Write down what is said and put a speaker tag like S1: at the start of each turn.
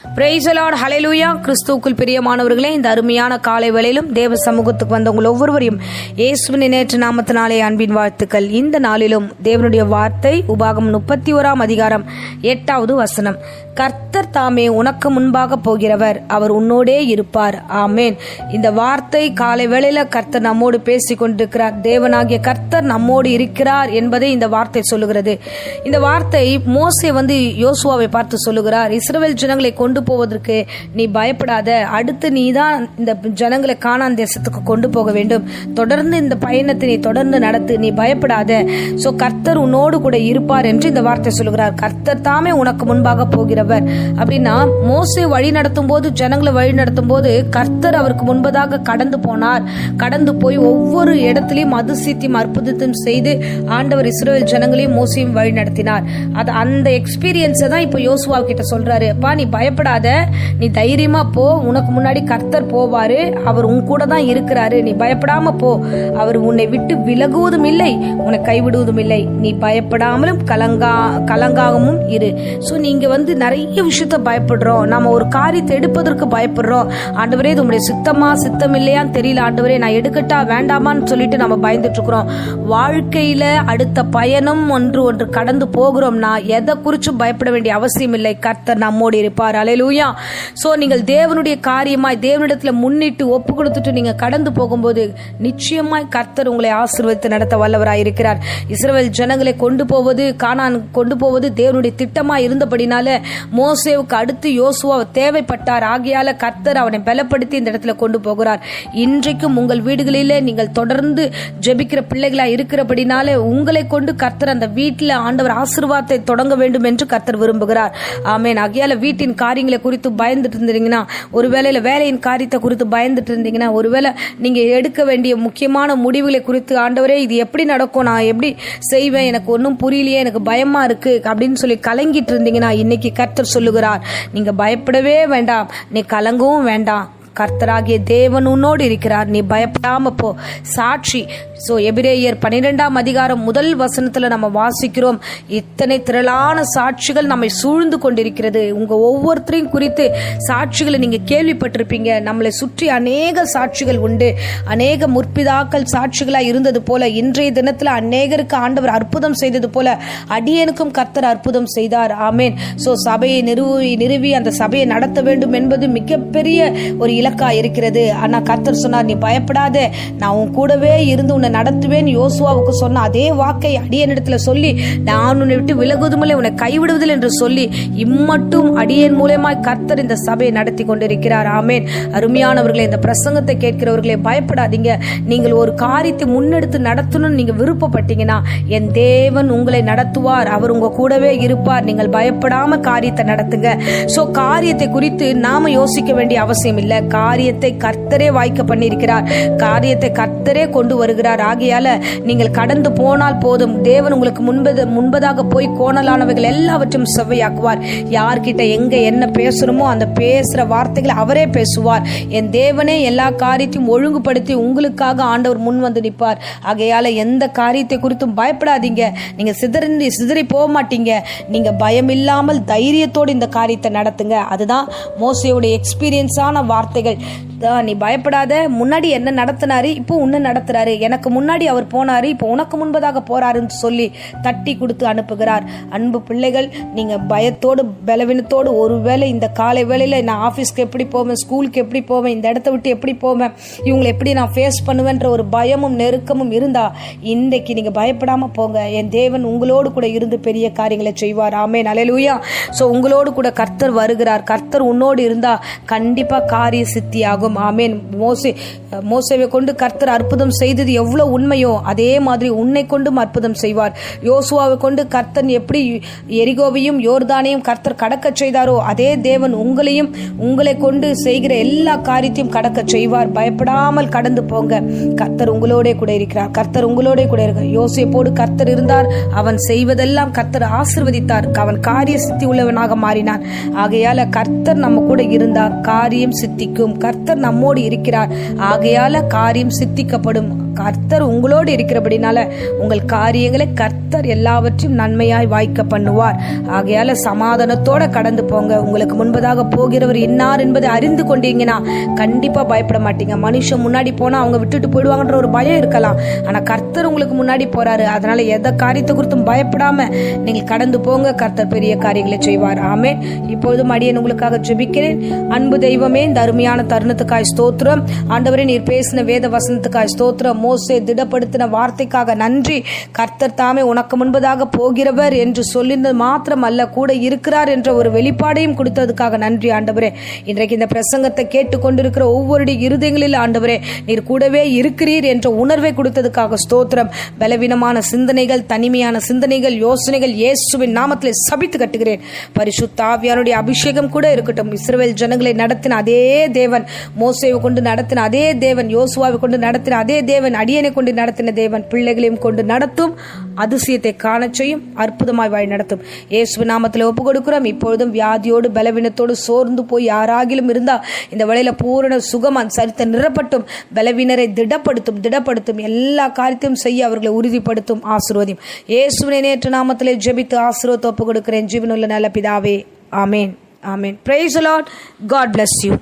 S1: Praise the Lord, ஹல்லேலூயா. கிறிஸ்துவுக்குள் பிரியமானவர்களே, இந்த அருமையான காலை வேளையிலும் தேவ சமூகத்துக்கு வந்தவங்க ஒவ்வொருவரையும் இயேசுவின் நேற்று நாமத்தினாலே அன்பின் வாழ்த்துக்கள். இந்த நாளிலும் தேவனுடைய வார்த்தை உபாகமம் 31 அதிகாரம் 8வது வசனம். கர்த்தர் தாமே உனக்கு முன்பாக போகிறவர், அவர் உன்னோடே இருப்பார். ஆமேன். இந்த வார்த்தை காலை வேளையில கர்த்தர் நம்மோடு பேசிக் கொண்டிருக்கிறார். தேவனாகிய கர்த்தர் நம்மோடு இருக்கிறார் என்பதை இந்த வார்த்தை சொல்லுகிறது. இந்த வார்த்தை மோசே யோசுவாவை பார்த்து சொல்லுகிறார், இஸ்ரவேல் ஜனங்களை கொண்டு போவதற்கு நீ பயப்படாத, அடுத்து நீதான் இந்த ஜனங்களை கானான் தேசத்துக்கு கொண்டு போக வேண்டும், தொடர்ந்து இந்த பயணத்தை நீ தொடர்ந்து நடத்து, நீ பயப்படாத, சோ கர்த்தர் உன்னோடு கூட இருப்பார் என்று இந்த வார்த்தை சொல்லுகிறார். கர்த்தர் தாமே உனக்கு முன்பாக போகிறவர் அப்படின்னா, மோசே வழி நடத்தும் போது, ஜனங்களை வழி நடத்தும் போது கர்த்தர் அவருக்கு முன்பதாக கடந்து போனார். கடந்து போய் ஒவ்வொரு இடத்திலையும் அதிசயத்தையும் அற்புதத்தையும் செய்து ஆண்டவர் இஸ்ரவேல் ஜனங்களையும் மோசையும் வழி நடத்தினார். அந்த எக்ஸ்பீரியன்ஸை தான் இப்ப யோசுவா கிட்ட சொல்றாரு. அப்பா, நீ பயப்படாத, நீ தைரியமா போ, உனக்கு முன்னாடி கர்த்தர் போவாரு, அவர் உன் கூட தான் இருக்கிறாரு, நீ பயப்படாம போ, அவர் உன்னை விட்டு விலகுவதும் இல்லை, உன்னை கைவிடுவதும் இல்லை, நீ பயப்படாமலும் கலங்காகவும் இரு. சோ நீங்க நிறைய விஷயத்த பயப்படுறோம், நாம ஒரு காரியத்தை எடுப்பதற்கு பயப்படுறோம். ஆண்டவரே, இது உங்களுடைய சித்தம் இல்லையான்னு தெரியல, ஆண்டவரே நான் எடுக்கட்டா வேண்டாமான்னு சொல்லிட்டு நம்ம பயந்துட்டு இருக்கிறோம். வாழ்க்கையில அடுத்த பயணம் ஒன்று கடந்து போகிறோம்னா எதை குறிச்சு பயப்பட வேண்டிய அவசியம் இல்லை. கர்த்தர் நம்மோடு இருப்பார். அல்லேலூயா. சோ நீங்கள் தேவனுடைய காரியமாய் தேவனிடத்துல முன்னிட்டு ஒப்பு கொடுத்துட்டு நீங்க கடந்து போகும்போது நிச்சயமாய் கர்த்தர் உங்களை ஆசீர்வதித்து நடத்த வல்லவராய் இருக்கிறார். இஸ்ரவேல் ஜனங்களை கொண்டு போவது, கானான் கொண்டு போவது தேவனுடைய திட்டமா இருந்தபடினால மோசேவுக்கு அடுத்து யோசுவா தேவைப்பட்டார். ஆகையால கர்த்தர் அவனை பலப்படுத்தி இந்த இடத்துல கொண்டு போகிறார். இன்றைக்கும் உங்கள் வீடுகளிலே நீங்கள் தொடர்ந்து ஜெபிக்கிற பிள்ளைகளா இருக்கிறபடினால உங்களை கொண்டு கர்த்தர் அந்த வீட்டில் ஆண்டவர் ஆசீர்வாதத்தை தொடங்க வேண்டும் என்று கர்த்தர் விரும்புகிறார். ஆமேன். ஆகையால வீட்டின் காரியங்களை குறித்து பயந்துட்டு இருந்தீங்கன்னா, ஒருவேளை வேலையின் காரியத்தை குறித்து பயந்துட்டு இருந்தீங்கன்னா, ஒருவேளை நீங்க எடுக்க வேண்டிய முக்கியமான முடிவுகளை குறித்து, ஆண்டவரே இது எப்படி நடக்கும், நான் எப்படி செய்வேன், எனக்கு ஒன்னும் புரியலையே, எனக்கு பயமா இருக்கு அப்படின்னு சொல்லி கலங்கிட்டு இருந்தீங்கன்னா, இன்னைக்கு கர்த்தர் சொல்லுகிறார், நீங்க பயப்படவே வேண்டாம், நீ கலங்கவும் வேண்டாம், கர்த்தராகிய தேவன் உன்னோடு இருக்கிறார், நீ பயப்படாம போ. சாட்சி. சோ எபிரேயர் 12 அதிகாரம் 1 வசனத்துல நம்ம வாசிக்கிறோம், இத்தனை திரளான சாட்சிகள் நம்மை சூழ்ந்து கொண்டிருக்கிறது. உங்க ஒவ்வொருத்தரையும் குறித்து சாட்சிகளை நீங்க கேள்விப்பட்டிருப்பீங்க. நம்மளை சுற்றி அநேக சாட்சிகள் உண்டு. அநேக முற்பிதாக்கள் சாட்சிகளா இருந்தது போல இன்றைய தினத்துல அநேகருக்கு ஆண்டவர் அற்புதம் செய்தது போல அடியனுக்கும் கர்த்தர் அற்புதம் செய்தார். ஆமேன். சோ சபையை நிறுவி அந்த சபையை நடத்த வேண்டும் என்பது மிகப்பெரிய ஒரு இலக்கா இருக்கிறது. ஆனா கர்த்தர் சொன்னார், நீ பயப்படாத, நான் உன் கூடவே இருந்து உன்னை நடத்துவேன். யோசுவாவுக்கு சொன்ன அதே வாக்கை அடியனிடத்துல சொல்லி, நான் உன்னை விட்டு விலகுவதுமில்லை, உன்னை கைவிடுவதில்லை என்று சொல்லி இம்மட்டும் அடியன் மூலமாய் கர்த்தர் இந்த சபையை நடத்தி கொண்டிருக்கிறார். ஆமேன். அருமையானவர்களே, இந்த பிரசங்கத்தை கேட்கிறவர்களே, பயப்படாதீங்க. நீங்கள் ஒரு காரியத்தை முன்னெடுத்து நடத்தணும்னு நீங்க விருப்பப்பட்டீங்கன்னா என் தேவன் உங்களை நடத்துவார், அவர் உங்க கூடவே இருப்பார். நீங்கள் பயப்படாம காரியத்தை நடத்துங்க. சோ காரியத்தை குறித்து நாம யோசிக்க வேண்டிய அவசியம் இல்லை. காரியத்தை கர்த்தரே வாய்க்க பண்ணியிருக்கிறார், காரியத்தை கர்த்தரே கொண்டு வருகிறார். ஆகையால நீங்கள் கடந்து போனால் போதும், தேவன் உங்களுக்கு முன்பதாக போய் கோணலானவைகள் எல்லாவற்றையும் செவ்வையாக்குவார். யார்கிட்ட எங்க என்ன பேசணுமோ அந்த பேசுற வார்த்தைகளை அவரே பேசுவார். என் தேவனே எல்லா காரியத்தையும் ஒழுங்குபடுத்தி உங்களுக்காக ஆண்டவர் முன் வந்து நிற்பார். ஆகையால எந்த காரியத்தை குறித்தும் பயப்படாதீங்க. நீங்க சிதறி போக மாட்டீங்க. நீங்க பயம் இல்லாமல் தைரியத்தோடு இந்த காரியத்தை நடத்துங்க. அதுதான் மோசேயுடைய எக்ஸ்பீரியன்ஸான வார்த்தைகள். நீ பயப்படாத, முன்னாடி என்ன நடத்தினாரு, இப்போ உன்ன நடத்துறாரு, எனக்கு முன்னாடி அவர் போனாரு, இப்போ உனக்கு முன்பதாக போறாருன்னு சொல்லி தட்டி கொடுத்து அனுப்புகிறார். அன்பு பிள்ளைகள், நீங்க பயத்தோடு பலவீனத்தோடு ஒருவேளை இந்த காலை வேளையில நான் ஆபீஸ்க்கு எப்படி போவேன், ஸ்கூலுக்கு எப்படி போவேன், இந்த இடத்த விட்டு எப்படி போவேன், இவங்களை எப்படி நான் ஃபேஸ் பண்ணுவேன்ற ஒரு பயமும் நெருக்கமும் இருந்தா இன்றைக்கு நீங்க பயப்படாம போங்க. என் தேவன் உங்களோடு கூட இருந்து பெரிய காரியங்களை செய்வார். ஆமென். அல்லேலூயா. சோ உங்களோடு கூட கர்த்தர் வருகிறார். கர்த்தர் உன்னோடு இருந்தா கண்டிப்பா காரிய சித்தியாகும். ஆமென். மோசேவை கொண்டு கர்த்தர் அற்புதம் செய்தது எவ்வளவு உண்மையோ அதே மாதிரி உன்னை கொண்டும் அற்புதம் செய்வார். யோசுவாவை கொண்டு கர்த்தர் எப்படி எரிகோவையும் யோர்தானையும் கர்த்தர் கடக்க செய்தாரோ அதே தேவன் உங்களையும் உங்களை கொண்டு செய்கிற எல்லா காரியத்தையும் கடக்க செய்வார். பயப்படாமல் கடந்து போங்க. கர்த்தர் உங்களோட கூட இருக்கிறார். கர்த்தர் உங்களோட கூட இருக்கிறார். யோசேப்போடு கர்த்தர் இருந்தார். அவன் செய்வதெல்லாம் கர்த்தர் ஆசீர்வதித்தார். அவன் காரிய சித்தி உள்ளவனாக மாறினான். ஆகையால கர்த்தர் நம்ம கூட இருந்தார், காரியம் சித்திக்கும். கர்த்தர் நம்மோடு இருக்கிறார். ஆகையால காரியம் சித்திக்கப்படும். கர்த்தர் உங்களோடு இருக்கிறபடினால உங்கள் காரியங்களை கர்த்தர் எல்லாவற்றையும் நன்மையாய் வாய்க்க பண்ணுவார். ஆகையால சமாதானத்தோட கடந்து போங்க. உங்களுக்கு முன்பதாக போகிறவர் இன்னார் என்பதை அறிந்து கொண்டீங்கன்னா கண்டிப்பா பயப்பட மாட்டீங்க. மனுஷன் முன்னாடி போனா அவங்க விட்டுட்டு போயிடுவாங்கன்ற ஒரு பயம் இருக்கலாம். ஆனா கர்த்தர் உங்களுக்கு முன்னாடி போறாரு. அதனால எந்த காரியத்தை குறித்தும் பயப்படாம நீங்கள் கடந்து போங்க. கர்த்தர் பெரிய காரியங்களை செய்வார். ஆமென். இப்பொழுதும் அடியேன் உங்களுக்காக ஜெபிக்கிறேன். அன்பு தெய்வமே, இந்த அருமையான தருணத்துக்காய் ஸ்தோத்திரம். ஆண்டவரே, நீர் பேசின வேத வசனத்துக்காய் ஸ்தோத்திரம். மோசே திடப்படுத்தின வார்த்தைக்காக நன்றி. கர்த்தர் தாமே உனக்கு முன்பதாக போகிறவர் என்று சொல்லினது மாத்திரம் அல்ல, கூட இருக்கிறார் என்ற ஒரு வெளிப்பாடையும் கொடுத்ததுக்காக நன்றி ஆண்டவரே. இன்றைக்கு இந்த பிரசங்கத்தை கேட்டுக்கொண்டிருக்கிற ஒவ்வொருடைய இருதயங்களில் ஆண்டவரே, நீர் கூடவே இருக்கிறீர் என்ற உணர்வை கொடுத்ததுக்காக ஸ்தோத்திரம். பலவீனமான சிந்தனைகள், தனிமையான சிந்தனைகள், யோசனைகள் இயேசுவின் நாமத்தில் சபித்து கட்டுகிறேன். பரிசுத்த ஆவியானுடைய அபிஷேகம் கூட இருக்கட்டும். இஸ்ரவேல் ஜனங்களை நடத்தின அதே தேவன், மோசேவை கொண்டு நடத்தின அதே தேவன், யோசுவாவை கொண்டு நடத்தின அதே தேவன், அடியனை கொண்டு நடத்தின தேவன் பிள்ளைகளையும் கொண்டு நடத்தும், அதிசயத்தை காண செய்யும், அற்புதமாய் வழி நடத்தும். இயேசுவின் நாமத்தில் ஒப்பு கொடுக்கிறோம். இப்பொழுதும் வியாதியோடு பலவீனத்தோடு சோர்ந்து போய் யாராகிலும் இருந்தா இந்த வேளையில பூரண சுகமான் சரித்த நிரப்பட்டும். பலவீனரை திடப்படுத்தும். எல்லா காரியத்தையும் செய்ய அவர்களை உறுதிப்படுத்தும். ஆசீர்வதியும். இயேசுவின் நேற்று நாமத்திலே ஜெபித்து ஆசீர்வாதத்தை ஒப்பு கொடுக்கிறேன். ஜீவனுள்ள நல்ல பிதாவே, ஆமேன். ஆமேன். Praise the Lord. God bless you.